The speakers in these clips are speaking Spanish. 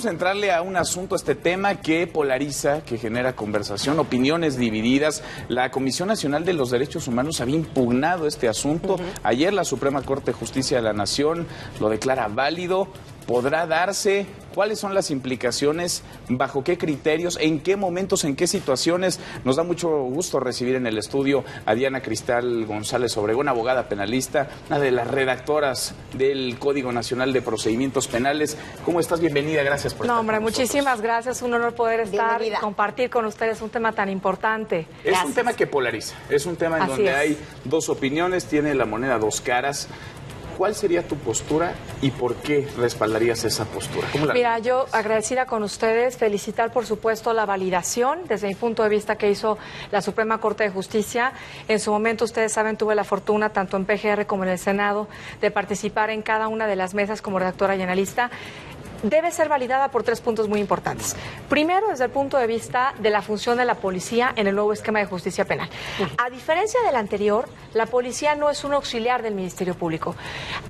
Centrarle a un asunto, este tema que polariza, que genera conversación, opiniones divididas. La Comisión Nacional de los Derechos Humanos había impugnado este asunto. Ayer la Suprema Corte de Justicia de la Nación lo declara válido. ¿Podrá darse? ¿Cuáles son las implicaciones? ¿Bajo qué criterios? ¿En qué momentos? ¿En qué situaciones? Nos da mucho gusto recibir en el estudio a Diana Cristal González Obregón, abogada penalista, una de las redactoras del Código Nacional de Procedimientos Penales. ¿Cómo estás? Bienvenida, gracias por estar No, hombre, con nosotros. muchísimas gracias. Un honor poder estar y compartir con ustedes un tema tan importante. Es un tema que polariza, es un tema en donde hay dos opiniones, tiene la moneda dos caras. ¿Cuál sería tu postura y por qué respaldarías esa postura? Mira, yo agradecida con ustedes, felicitar por supuesto la validación desde mi punto de vista que hizo la Suprema Corte de Justicia. En su momento, ustedes saben, tuve la fortuna tanto en PGR como en el Senado de participar en cada una de las mesas como redactora y analista. Debe ser validada por 3 puntos muy importantes. Primero, desde el punto de vista de la función de la policía en el nuevo esquema de justicia penal. A diferencia del anterior, la policía no es un auxiliar del Ministerio Público.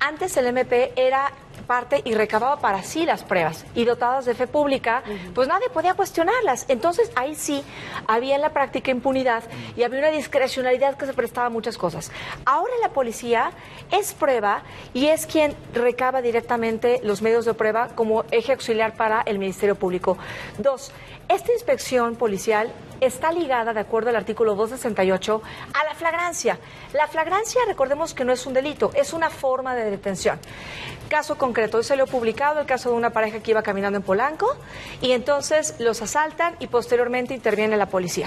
Antes el MP era parte y recababa para sí las pruebas y dotadas de fe pública, pues nadie podía cuestionarlas. Entonces ahí sí había en la práctica impunidad y había una discrecionalidad que se prestaba a muchas cosas. Ahora la policía es prueba y es quien recaba directamente los medios de prueba como eje auxiliar para el Ministerio Público. 2, esta inspección policial está ligada, de acuerdo al artículo 268, a la flagrancia. La flagrancia, recordemos que no es un delito, es una forma de detención. Caso concreto, hoy salió publicado el caso de una pareja que iba caminando en Polanco y entonces los asaltan y posteriormente interviene la policía.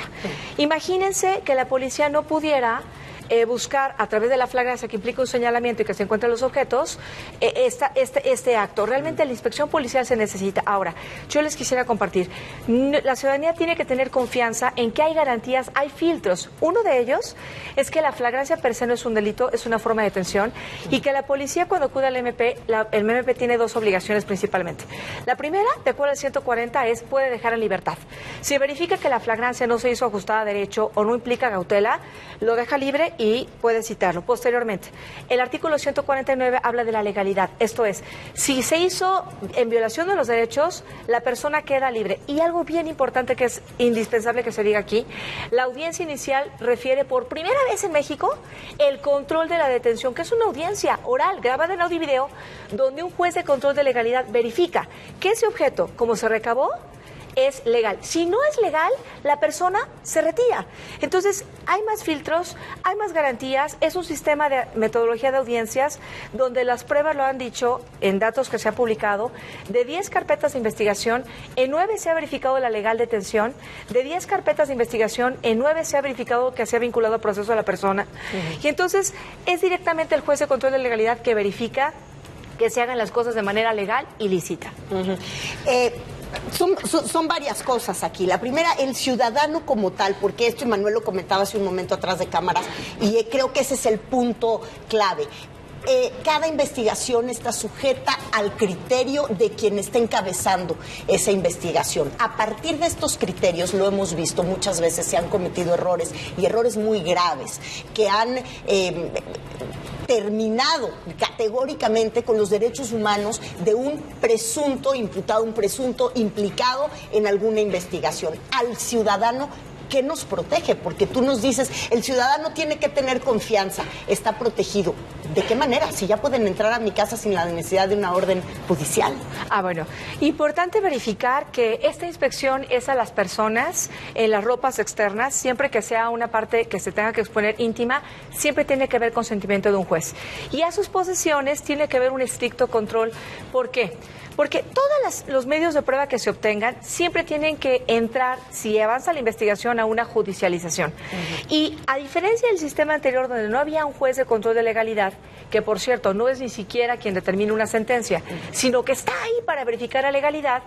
Imagínense que la policía no pudiera buscar a través de la flagrancia que implica un señalamiento y que se encuentren los objetos, este acto. Realmente la inspección policial se necesita. Ahora, yo les quisiera compartir, la ciudadanía tiene que tener confianza en que hay garantías, hay filtros. Uno de ellos es que la flagrancia per se no es un delito, es una forma de detención y que la policía cuando acude al MP, el MP tiene 2 obligaciones principalmente. La primera, de acuerdo al 140, es puede dejar en libertad. Si verifica que la flagrancia no se hizo ajustada a derecho o no implica cautela, lo deja libre y puede citarlo. Posteriormente, el artículo 149 habla de la legalidad. Esto es, si se hizo en violación de los derechos, la persona queda libre. Y algo bien importante que es indispensable que se diga aquí, la audiencia inicial refiere por primera vez en México el control de la detención, que es una audiencia oral, grabada en audio y video, donde un juez de control de legalidad verifica que ese objeto, como se recabó, es legal. Si no es legal, la persona se retira. Entonces, hay más filtros, hay más garantías, es un sistema de metodología de audiencias donde las pruebas, lo han dicho en datos que se han publicado, de 10 carpetas de investigación, en 9 se ha verificado la legal detención, de 10 carpetas de investigación, en 9 se ha verificado que se ha vinculado al proceso de la persona. Y entonces, es directamente el juez de control de legalidad que verifica que se hagan las cosas de manera legal y lícita. Son varias cosas aquí. La primera, el ciudadano como tal, porque esto Manuel lo comentaba hace un momento atrás de cámaras, y creo que ese es el punto clave. Cada investigación está sujeta al criterio de quien está encabezando esa investigación. A partir de estos criterios, lo hemos visto, muchas veces se han cometido errores, y errores muy graves, que han terminado categóricamente con los derechos humanos de un presunto imputado, un presunto implicado en alguna investigación. Al ciudadano, ¿qué nos protege? Porque tú nos dices, el ciudadano tiene que tener confianza, está protegido. ¿De qué manera? Si ya pueden entrar a mi casa sin la necesidad de una orden judicial. Bueno, importante verificar que esta inspección es a las personas en las ropas externas, siempre que sea una parte que se tenga que exponer íntima, siempre tiene que haber consentimiento de un juez. Y a sus posesiones tiene que haber un estricto control. ¿Por qué? Porque todos los medios de prueba que se obtengan siempre tienen que entrar, si avanza la investigación, a una judicialización. Y a diferencia del sistema anterior, donde no había un juez de control de legalidad, que por cierto no es ni siquiera quien determina una sentencia, sino que está ahí para verificar la legalidad,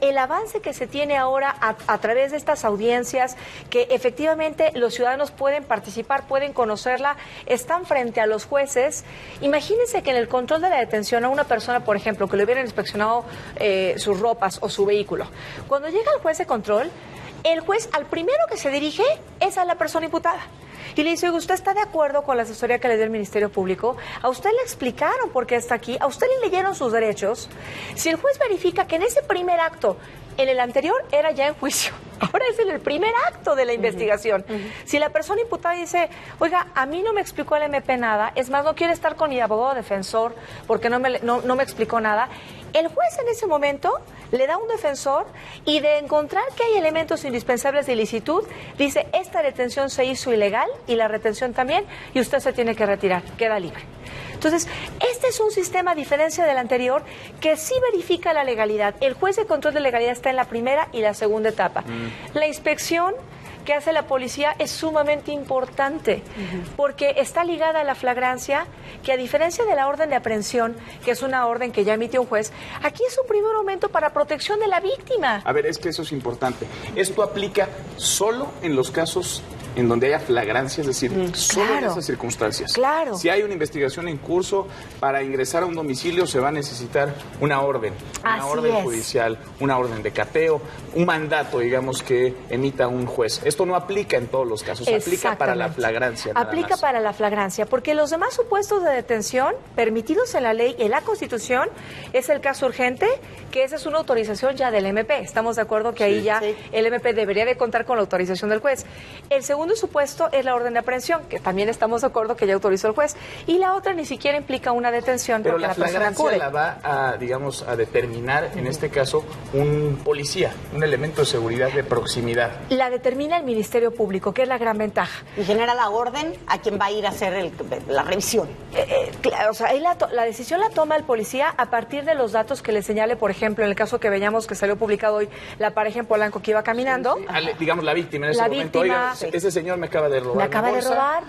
el avance que se tiene ahora a través de estas audiencias, que efectivamente los ciudadanos pueden participar, pueden conocerla, están frente a los jueces. Imagínense que en el control de la detención a una persona, por ejemplo, que le hubieran inspeccionado sus ropas o su vehículo, cuando llega el juez de control, el juez al primero que se dirige es a la persona imputada. Y le dice, ¿usted está de acuerdo con la asesoría que le dio el Ministerio Público? ¿A usted le explicaron por qué está aquí? ¿A usted le leyeron sus derechos? Si el juez verifica que en ese primer acto, en el anterior era ya en juicio, ahora es en el primer acto de la investigación. Si la persona imputada dice, oiga, a mí no me explicó el MP nada, es más, no quiere estar con mi abogado defensor porque no me explicó nada, el juez en ese momento le da un defensor y de encontrar que hay elementos indispensables de ilicitud, dice, esta detención se hizo ilegal y la retención también, y usted se tiene que retirar, queda libre. Entonces, este es un sistema, a diferencia del anterior, que sí verifica la legalidad. El juez de control de legalidad está en la primera y la segunda etapa. La inspección que hace la policía es sumamente importante, porque está ligada a la flagrancia, que a diferencia de la orden de aprehensión, que es una orden que ya emitió un juez, aquí es un primer momento para protección de la víctima. A ver, es que eso es importante. Esto aplica solo en los casos en donde haya flagrancia, es decir, solo en esas circunstancias. Claro. Si hay una investigación en curso, para ingresar a un domicilio se va a necesitar una orden judicial, una orden de cateo, un mandato, digamos, que emita un juez. Esto no aplica en todos los casos, aplica para la flagrancia. Aplica para la flagrancia, porque los demás supuestos de detención permitidos en la ley y en la Constitución es el caso urgente, que esa es una autorización ya del MP. Estamos de acuerdo que ahí ya el MP debería de contar con la autorización del juez. El segundo supuesto es la orden de aprehensión, que también estamos de acuerdo que ya autorizó el juez. Y la otra ni siquiera implica una detención. Pero porque la flagrancia la va a, digamos, a determinar, en este caso, un policía, un elemento de seguridad de proximidad. La determina el Ministerio Público, que es la gran ventaja. Y genera la orden a quien va a ir a hacer la revisión. O sea, ahí la decisión la toma el policía a partir de los datos que le señale, por ejemplo, en el caso que veíamos que salió publicado hoy, la pareja en Polanco que iba caminando. Digamos, la víctima en ese momento. Oiga, ese señor me acaba de robar. Me acaba de robar.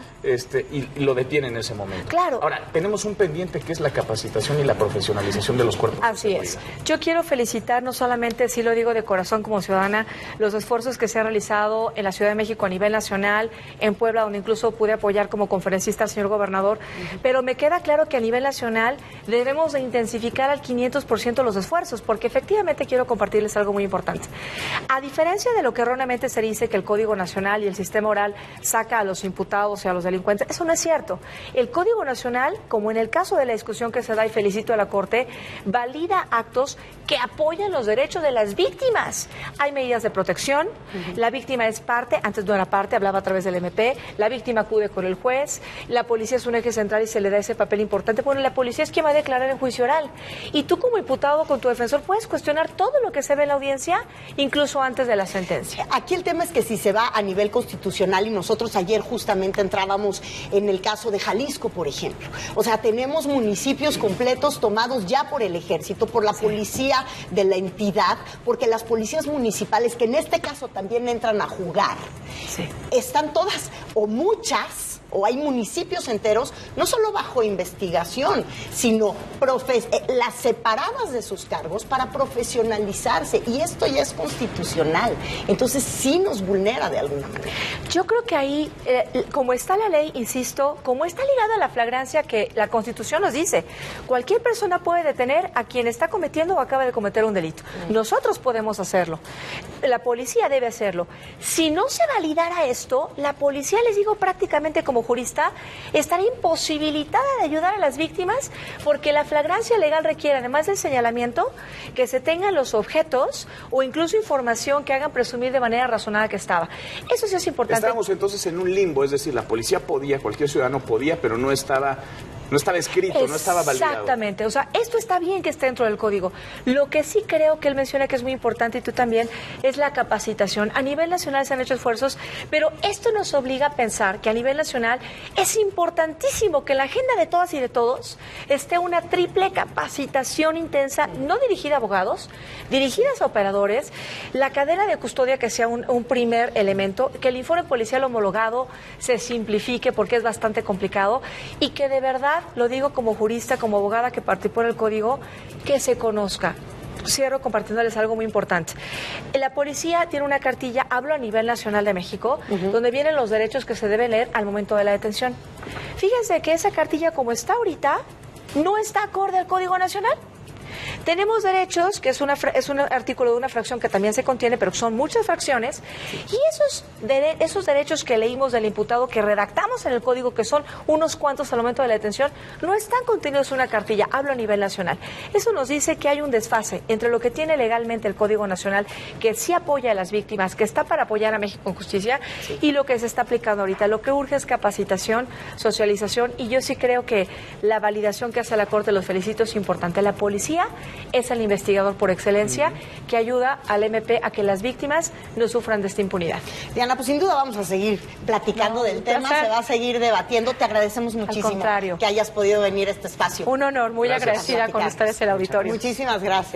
Y lo detiene en ese momento. Claro. Ahora, tenemos un pendiente que es la capacitación y la profesionalización de los cuerpos. Así es. Yo quiero felicitar, no solamente, sí lo digo de corazón como ciudadana, los esfuerzos que se han realizado en la Ciudad de México a nivel nacional, en Puebla, donde incluso pude apoyar como conferencista al señor gobernador, pero me queda claro que a nivel nacional debemos de intensificar al 500% los esfuerzos, porque efectivamente quiero compartirles algo muy importante. A diferencia de lo que erróneamente se dice que el Código Nacional y el sistema oral saca a los imputados y a los delincuentes, eso no es cierto. El Código Nacional, como en el caso de la discusión que se da, y felicito a la Corte, valida actos que apoyan los derechos de las víctimas. Hay medidas de protección, la víctima es parte, antes no era parte, hablaba a través del MP, la víctima acude con el juez, la policía es un eje central y se le da ese papel importante. Bueno, la policía es quien va a declarar en juicio oral. Y tú como imputado con tu defensor puedes cuestionar todo lo que se ve en la audiencia, incluso antes de la sentencia. Aquí el tema es que si se va a nivel constitucional, y nosotros ayer justamente entrábamos en el caso de Jalisco, por ejemplo. O sea, tenemos municipios completos tomados ya por el ejército, por la policía de la entidad, porque las policías municipales, que en este caso también entran a jugar, están todas o muchas, o hay municipios enteros, no solo bajo investigación, sino las separadas de sus cargos para profesionalizarse, y esto ya es constitucional, entonces sí nos vulnera de alguna manera. Yo creo que ahí, como está la ley, insisto, como está ligada a la flagrancia que la Constitución nos dice, cualquier persona puede detener a quien está cometiendo o acaba de cometer un delito. Nosotros podemos hacerlo, la policía debe hacerlo. Si no se validara esto, la policía, les digo prácticamente como jurista, estaría imposibilitada de ayudar a las víctimas, porque la flagrancia legal requiere, además del señalamiento, que se tengan los objetos o incluso información que hagan presumir de manera razonada que estaba. Eso sí es importante. Estamos entonces en un limbo, es decir, la policía podía, cualquier ciudadano podía, pero no estaba escrito, no estaba validado. Exactamente, o sea, esto está bien que esté dentro del código. Lo que sí creo que él menciona que es muy importante, y tú también, es la capacitación. A nivel nacional se han hecho esfuerzos, pero esto nos obliga a pensar que a nivel nacional es importantísimo que en la agenda de todas y de todos esté una triple capacitación intensa, no dirigida a abogados, dirigidas a operadores, la cadena de custodia que sea un primer elemento, que el informe policial homologado se simplifique porque es bastante complicado, y que de verdad, lo digo como jurista, como abogada que participó en el código, que se conozca. Cierro compartiéndoles algo muy importante. La policía tiene una cartilla, hablo a nivel nacional de México, donde vienen los derechos que se deben leer al momento de la detención. Fíjense que esa cartilla, como está ahorita, no está acorde al Código Nacional. Tenemos derechos, que es un artículo de una fracción que también se contiene, pero son muchas fracciones, y esos derechos que leímos del imputado, que redactamos en el código, que son unos cuantos al momento de la detención, no están contenidos en una cartilla, hablo a nivel nacional. Eso nos dice que hay un desfase entre lo que tiene legalmente el Código Nacional, que sí apoya a las víctimas, que está para apoyar a México en justicia, y lo que se está aplicando ahorita. Lo que urge es capacitación, socialización, y yo sí creo que la validación que hace la Corte, los felicito, es importante. La policía es el investigador por excelencia que ayuda al MP a que las víctimas no sufran de esta impunidad. Diana, pues sin duda vamos a seguir platicando del tema, se va a seguir debatiendo. Te agradecemos muchísimo que hayas podido venir a este espacio. Un honor, muy agradecida con ustedes el auditorio. Muchísimas gracias.